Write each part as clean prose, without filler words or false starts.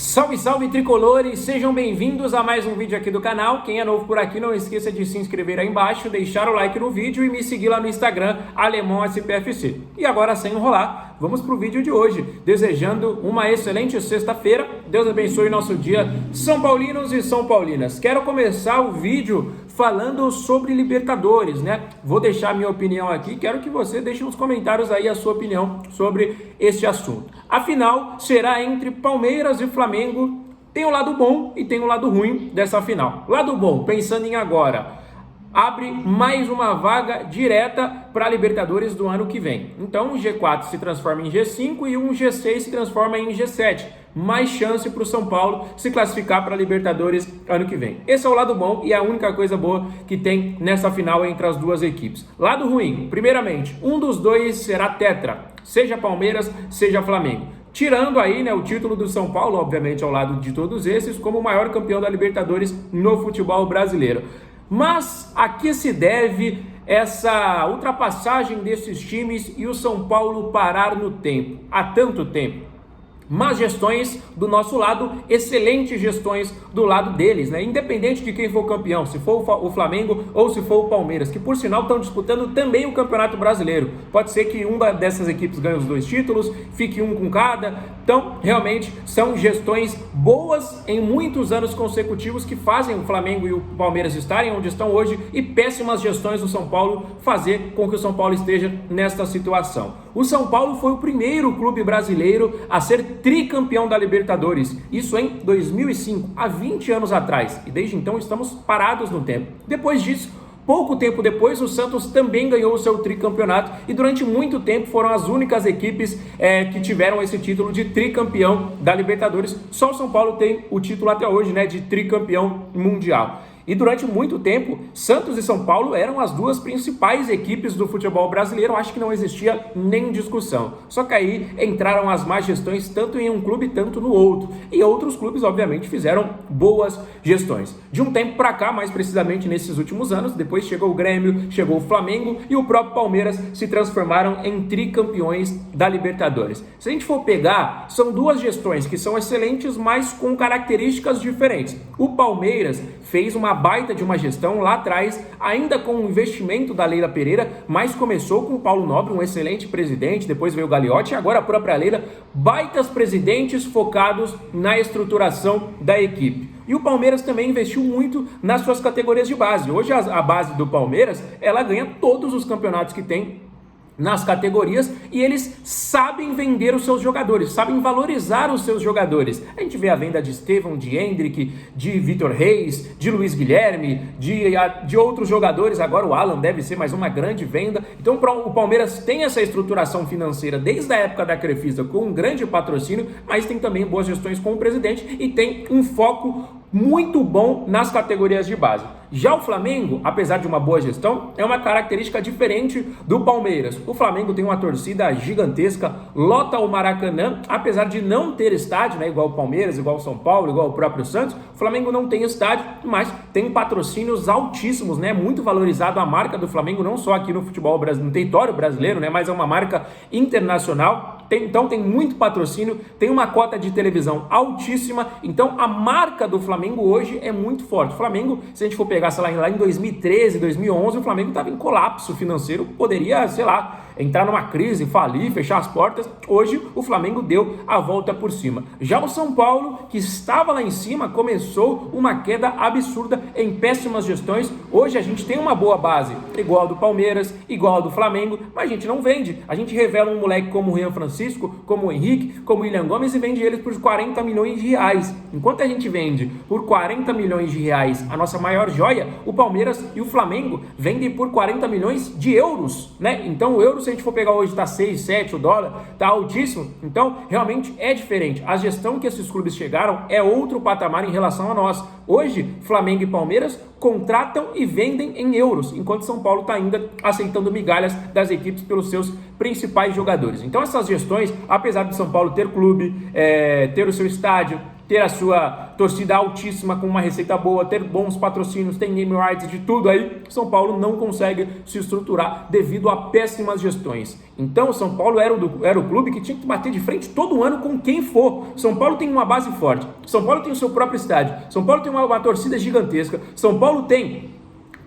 Salve, salve tricolores, sejam bem-vindos a mais um vídeo aqui do canal. Quem é novo por aqui, não esqueça de se inscrever aí embaixo, deixar o like no vídeo e me seguir lá no Instagram, AlemãoSPFC. E agora, sem enrolar, vamos pro vídeo de hoje, desejando uma excelente sexta-feira. Deus abençoe nosso dia, São Paulinos e São Paulinas. Quero começar o vídeo falando sobre Libertadores, né? Vou deixar minha opinião aqui, quero que você deixe nos comentários aí a sua opinião sobre este assunto. A final será entre Palmeiras e Flamengo. Tem o lado bom e tem o lado ruim dessa final. Lado bom, pensando em agora, abre mais uma vaga direta para a Libertadores do ano que vem. Então o G4 se transforma em G5 e um G6 se transforma em G7. Mais chance para o São Paulo se classificar para a Libertadores ano que vem. Esse é o lado bom e é a única coisa boa que tem nessa final entre as duas equipes. Lado ruim, primeiramente, um dos dois será tetra, seja Palmeiras, seja Flamengo. Tirando aí, né, o título do São Paulo, obviamente ao lado de todos esses, como o maior campeão da Libertadores no futebol brasileiro. Mas a que se deve essa ultrapassagem desses times e o São Paulo parar no tempo, há tanto tempo? Más gestões do nosso lado, excelentes gestões do lado deles, né? Independente de quem for campeão, se for o Flamengo ou se for o Palmeiras, que por sinal estão disputando também o Campeonato Brasileiro. Pode ser que uma dessas equipes ganhe os dois títulos, fique um com cada. Então, realmente, são gestões boas em muitos anos consecutivos que fazem o Flamengo e o Palmeiras estarem onde estão hoje e péssimas gestões do São Paulo fazer com que o São Paulo esteja nesta situação. O São Paulo foi o primeiro clube brasileiro a ser tricampeão da Libertadores, isso em 2005, há 20 anos atrás, e desde então estamos parados no tempo. Depois disso, pouco tempo depois, o Santos também ganhou o seu tricampeonato e durante muito tempo foram as únicas equipes que tiveram esse título de tricampeão da Libertadores. Só o São Paulo tem o título até hoje, né, de tricampeão mundial. E durante muito tempo, Santos e São Paulo eram as duas principais equipes do futebol brasileiro, acho que não existia nem discussão. Só que aí entraram as más gestões tanto em um clube, tanto no outro. E outros clubes, obviamente, fizeram boas gestões. De um tempo para cá, mais precisamente nesses últimos anos, depois chegou o Grêmio, chegou o Flamengo e o próprio Palmeiras se transformaram em tricampeões da Libertadores. Se a gente for pegar, são duas gestões que são excelentes, mas com características diferentes. O Palmeiras fez uma baita de uma gestão lá atrás, ainda com o investimento da Leila Pereira, mas começou com o Paulo Nobre, um excelente presidente, depois veio o Gagliotti e agora a própria Leila, baitas presidentes focados na estruturação da equipe. E o Palmeiras também investiu muito nas suas categorias de base. Hoje a base do Palmeiras, ela ganha todos os campeonatos que tem nas categorias e eles sabem vender os seus jogadores, sabem valorizar os seus jogadores. A gente vê a venda de Estevão, de Hendrick, de Vitor Reis, de Luiz Guilherme, de outros jogadores. Agora o Alan deve ser mais uma grande venda. Então o Palmeiras tem essa estruturação financeira desde a época da Crefisa com um grande patrocínio, mas tem também boas gestões com o presidente e tem um foco muito bom nas categorias de base. Já o Flamengo, apesar de uma boa gestão, é uma característica diferente do Palmeiras. O Flamengo tem uma torcida gigantesca, lota o Maracanã, apesar de não ter estádio, né, igual o Palmeiras, igual o São Paulo, igual o próprio Santos. O Flamengo não tem estádio, mas tem patrocínios altíssimos, né, muito valorizado a marca do Flamengo, não só aqui no futebol brasileiro, no território brasileiro, né, mas é uma marca internacional. Então tem muito patrocínio, tem uma cota de televisão altíssima, então a marca do Flamengo hoje é muito forte. O Flamengo, se a gente for pegar, sei lá em 2013, 2011, o Flamengo estava em colapso financeiro, poderia, sei lá, entrar numa crise, falir, fechar as portas. Hoje o Flamengo deu a volta por cima. Já o São Paulo, que estava lá em cima, começou uma queda absurda em péssimas gestões. Hoje a gente tem uma boa base, igual a do Palmeiras, igual a do Flamengo, mas a gente não vende. A gente revela um moleque como o Rian Francisco, como o Henrique, como o William Gomes e vende eles por 40 milhões de reais. Enquanto a gente vende por 40 milhões de reais a nossa maior joia, o Palmeiras e o Flamengo vendem por 40 milhões de euros, né? Então o euro, se a gente for pegar hoje, tá 6, 7, o dólar tá altíssimo. Então realmente é diferente. A gestão que esses clubes chegaram é outro patamar em relação a nós. Hoje, Flamengo e Palmeiras contratam e vendem em euros, enquanto São Paulo está ainda aceitando migalhas das equipes pelos seus principais jogadores. Então essas gestões, apesar de São Paulo ter clube, ter o seu estádio, ter a sua torcida altíssima com uma receita boa, ter bons patrocínios, tem name rights de tudo aí, São Paulo não consegue se estruturar devido a péssimas gestões. Então, São Paulo era o clube que tinha que bater de frente todo ano com quem for. São Paulo tem uma base forte, São Paulo tem o seu próprio estádio, São Paulo tem uma torcida gigantesca, São Paulo tem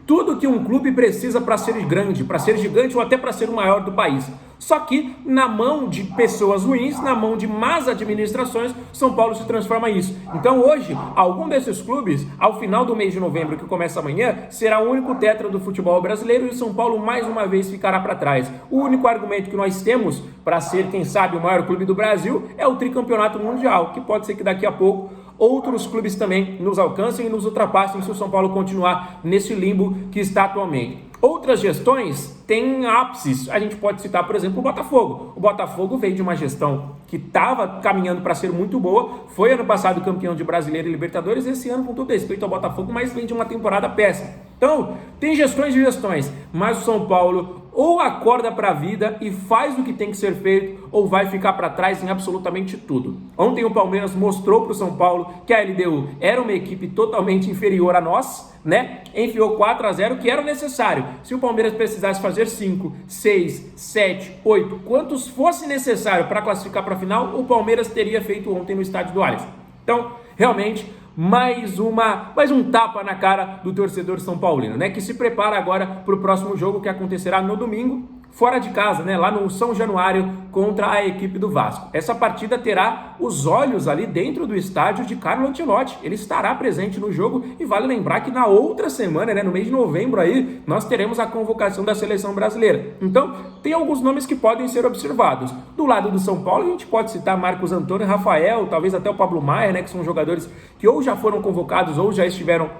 tudo que um clube precisa para ser grande, para ser gigante ou até para ser o maior do país. Só que na mão de pessoas ruins, na mão de más administrações, São Paulo se transforma isso. Então hoje, algum desses clubes, ao final do mês de novembro, que começa amanhã, será o único tetra do futebol brasileiro e o São Paulo mais uma vez ficará para trás. O único argumento que nós temos para ser, quem sabe, o maior clube do Brasil é o tricampeonato mundial, que pode ser que daqui a pouco outros clubes também nos alcancem e nos ultrapassem se o São Paulo continuar nesse limbo que está atualmente. Outras gestões têm ápices. A gente pode citar, por exemplo, o Botafogo. O Botafogo veio de uma gestão que estava caminhando para ser muito boa, foi ano passado campeão de Brasileiro e Libertadores, esse ano, com todo respeito ao Botafogo, mas vem de uma temporada péssima. Então, tem gestões e gestões, mas o São Paulo ou acorda para a vida e faz o que tem que ser feito, ou vai ficar para trás em absolutamente tudo. Ontem o Palmeiras mostrou para o São Paulo que a LDU era uma equipe totalmente inferior a nós, né? Enfiou 4-0, que era o necessário. Se o Palmeiras precisasse fazer 5, 6, 7, 8, quantos fosse necessário para classificar para a final, o Palmeiras teria feito ontem no estádio do Allianz. Então, realmente, mais um tapa na cara do torcedor são paulino, né? Que se prepara agora para o próximo jogo que acontecerá no domingo, fora de casa, né? Lá no São Januário contra a equipe do Vasco. Essa partida terá os olhos ali dentro do estádio de Carlo Ancelotti. Ele estará presente no jogo e vale lembrar que na outra semana, né? No mês de novembro aí, nós teremos a convocação da seleção brasileira. Então, tem alguns nomes que podem ser observados. Do lado do São Paulo, a gente pode citar Marcos Antônio, Rafael, talvez até o Pablo Maia, né? Que são jogadores que ou já foram convocados ou já estiveram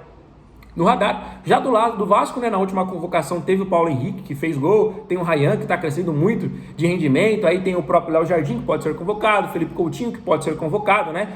no radar. Já do lado do Vasco, né, na última convocação teve o Paulo Henrique, que fez gol, tem o Ryan, que está crescendo muito de rendimento, aí tem o próprio Léo Jardim, que pode ser convocado, Felipe Coutinho, que pode ser convocado, né,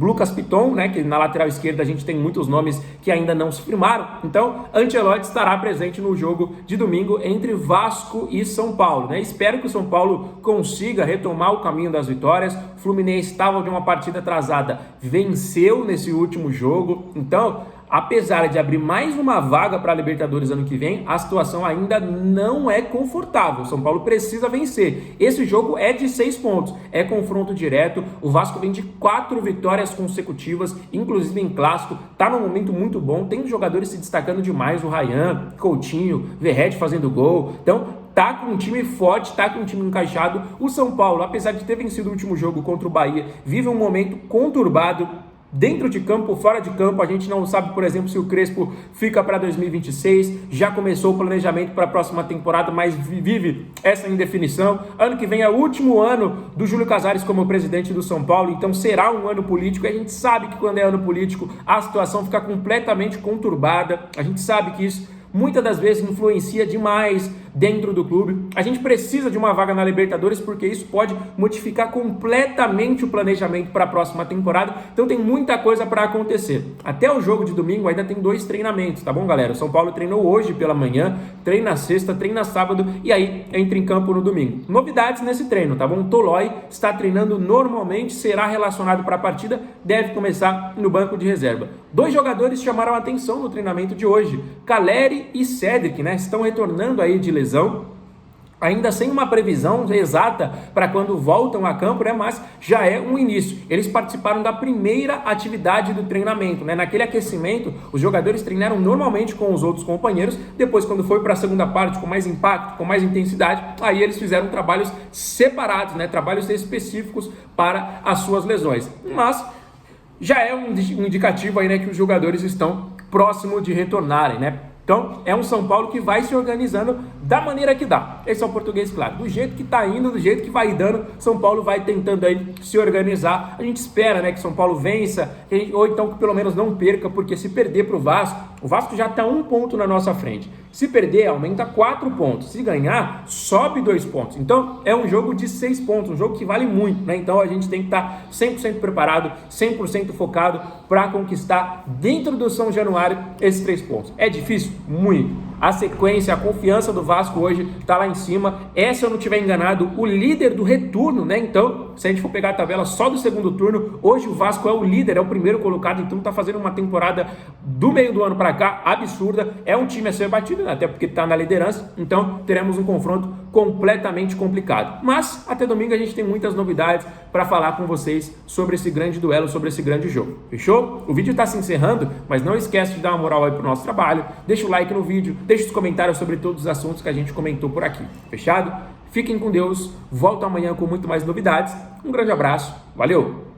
Lucas Piton, né, que na lateral esquerda a gente tem muitos nomes que ainda não se firmaram. Então, Ancelotti estará presente no jogo de domingo entre Vasco e São Paulo, né. Espero que o São Paulo consiga retomar o caminho das vitórias. O Fluminense estava de uma partida atrasada, venceu nesse último jogo, então apesar de abrir mais uma vaga para a Libertadores ano que vem, a situação ainda não é confortável. O São Paulo precisa vencer. Esse jogo é de 6 pontos, é confronto direto. O Vasco vem de 4 vitórias consecutivas, inclusive em clássico. Está num momento muito bom, tem jogadores se destacando demais, o Ryan, Coutinho, Verratti fazendo gol. Então, tá com um time forte, tá com um time encaixado. O São Paulo, apesar de ter vencido o último jogo contra o Bahia, vive um momento conturbado. Dentro de campo, fora de campo, a gente não sabe, por exemplo, se o Crespo fica para 2026, já começou o planejamento para a próxima temporada, mas vive essa indefinição. Ano que vem é o último ano do Júlio Casares como presidente do São Paulo, então será um ano político, e a gente sabe que quando é ano político a situação fica completamente conturbada, a gente sabe que isso muitas das vezes influencia demais dentro do clube. A gente precisa de uma vaga na Libertadores porque isso pode modificar completamente o planejamento para a próxima temporada. Então tem muita coisa para acontecer. Até o jogo de domingo ainda tem 2 treinamentos, tá bom, galera? O São Paulo treinou hoje pela manhã, treina sexta, treina sábado e aí entra em campo no domingo. Novidades nesse treino, tá bom? Tolói está treinando normalmente, será relacionado para a partida, deve começar no banco de reserva. 2 jogadores chamaram a atenção no treinamento de hoje, Caleri e Cédric, né? Estão retornando aí de lesão, ainda sem uma previsão exata para quando voltam a campo, né? Mas já é um início. Eles participaram da primeira atividade do treinamento, né? Naquele aquecimento, os jogadores treinaram normalmente com os outros companheiros, depois quando foi para a segunda parte, com mais impacto, com mais intensidade, aí eles fizeram trabalhos separados, né? Trabalhos específicos para as suas lesões. Mas já é um indicativo aí, né, que os jogadores estão próximos de retornarem, né? Então, é um São Paulo que vai se organizando da maneira que dá. Esse é o português claro. Do jeito que está indo, do jeito que vai dando, São Paulo vai tentando aí se organizar. A gente espera, né, que São Paulo vença, ou então que pelo menos não perca, porque se perder para o Vasco já está 1 ponto na nossa frente. Se perder, aumenta 4 pontos. Se ganhar, sobe 2 pontos. Então, é um jogo de 6 pontos, um jogo que vale muito, né? Então, a gente tem que estar 100% preparado, 100% focado para conquistar dentro do São Januário esses 3 pontos. É difícil? Muito. a sequência, a confiança do Vasco hoje está lá em cima. É, se eu não estiver enganado, o líder do retorno, né? Então, se a gente for pegar a tabela só do segundo turno, hoje o Vasco é o líder, é o primeiro colocado, então está fazendo uma temporada do meio do ano para cá absurda. É um time a ser batido, né? Até porque está na liderança, então teremos um confronto completamente complicado. Mas até domingo a gente tem muitas novidades para falar com vocês sobre esse grande duelo, sobre esse grande jogo. Fechou? O vídeo está se encerrando, mas não esquece de dar uma moral aí pro nosso trabalho. Deixa o like no vídeo, deixa os comentários sobre todos os assuntos que a gente comentou por aqui. Fechado? Fiquem com Deus. Volto amanhã com muito mais novidades. Um grande abraço. Valeu!